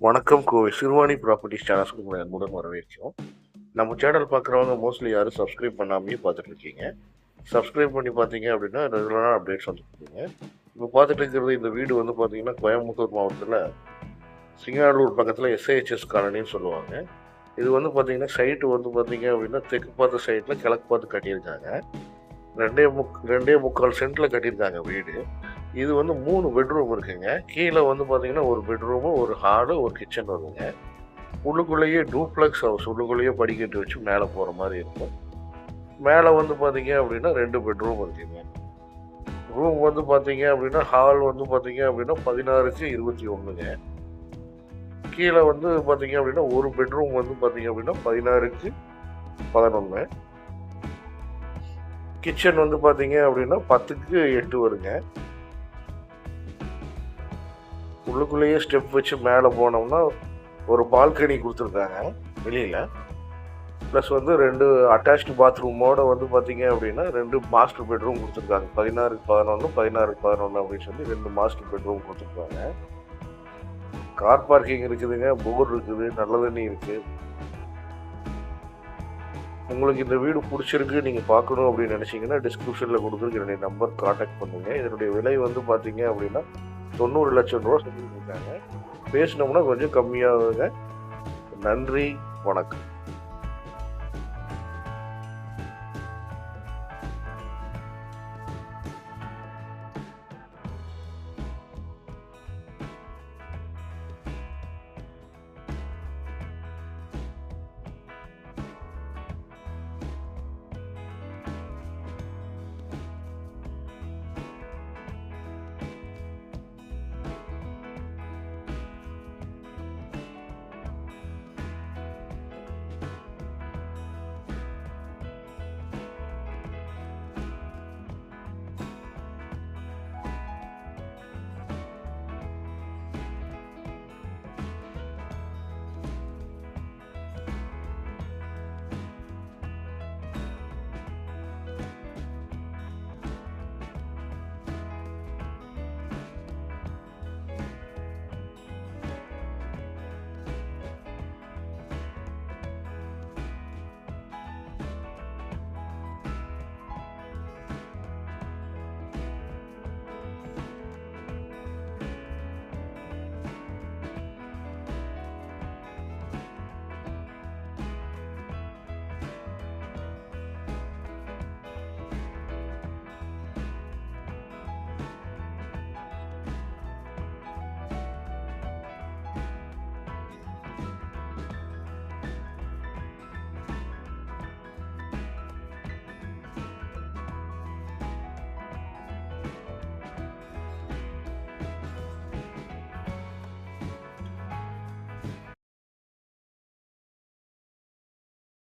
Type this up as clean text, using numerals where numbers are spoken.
வணக்கம் கோவை சிறுவாணி ப்ராப்பர்ட்டிஸ் சேனல்ஸ்க்கு உங்களை அன்புடன் வரவேற்கிறோம். நம்ம சேனல் பார்க்குறவங்க மோஸ்ட்லி யாரும் சப்ஸ்கிரைப் பண்ணாமையே பார்த்துட்டு இருக்கீங்க. சப்ஸ்கிரைப் பண்ணி பார்த்தீங்க அப்படின்னா ரெகுலரான அப்டேட்ஸ் வந்துருக்கீங்க. இப்போ பார்த்துட்டு இருக்கிறது இந்த வீடு வந்து பார்த்தீங்கன்னா கோயம்புத்தூர் மாவட்டத்தில் சிங்கானூர் பக்கத்தில் எஸ்ஐஹெச்எஸ் காலனின்னு சொல்லுவாங்க. இது வந்து பார்த்தீங்கன்னா சைட்டு வந்து பார்த்தீங்க அப்படின்னா தெற்கு பார்த்த சைட்டில் கிழக்கு பார்த்து கட்டியிருக்காங்க. 2.25 சென்ட்டில் கட்டியிருக்காங்க வீடு. இது வந்து 3 பெட்ரூம் இருக்குங்க. கீழே வந்து பார்த்தீங்கன்னா ஒரு பெட்ரூமு, ஒரு ஹாலு, ஒரு கிச்சன் வருங்க. உள்ளுக்குள்ளேயே டூப்ளெக்ஸ் ஹவுஸ், உள்ளுக்குள்ளேயே படிக்கட்டு வச்சு மேலே போகிற மாதிரி இருக்கும். மேலே வந்து பார்த்தீங்க அப்படின்னா 2 பெட்ரூம் இருக்குங்க. ரூம் வந்து பார்த்தீங்க அப்படின்னா ஹால் வந்து பார்த்தீங்க அப்படின்னா 16க்கு 21ங்க. கீழே வந்து பார்த்தீங்க அப்படின்னா ஒரு பெட்ரூம் வந்து பார்த்தீங்க அப்படின்னா 16க்கு 11. கிச்சன் வந்து பார்த்தீங்க அப்படின்னா 10க்கு 8 வருங்க. உள்ளுக்குள்ளேயே ஸ்டெப் வச்சு மேலே போனோம்னா ஒரு பால்கனி கொடுத்துருக்காங்க வெளியில். ப்ளஸ் வந்து 2 அட்டாச்டு பாத்ரூமோடு வந்து பார்த்தீங்க அப்படின்னா 2 மாஸ்டர் பெட்ரூம் கொடுத்துருக்காங்க. 16க்கு 11, 16க்கு 11 அப்படின்னு சொல்லி 2 மாஸ்டர் பெட்ரூம் கொடுத்துருக்காங்க. கார் பார்க்கிங் இருக்குதுங்க, போர் இருக்குது, நல்ல தண்ணி இருக்குது. உங்களுக்கு இந்த வீடு பிடிச்சிருக்கு, நீங்கள் பார்க்கணும் அப்படின்னு நினச்சிங்கன்னா டிஸ்கிரிப்ஷனில் கொடுத்துருக்கு என்னுடைய நம்பர் காண்டாக்ட் பண்ணுங்கள். இதனுடைய விலை வந்து பார்த்தீங்க அப்படின்னா 90 லட்சம் ரூபா சொல்லியிருக்காங்க. பேசினோம்னா கொஞ்சம் கம்மியாகுங்க. நன்றி, வணக்கம்.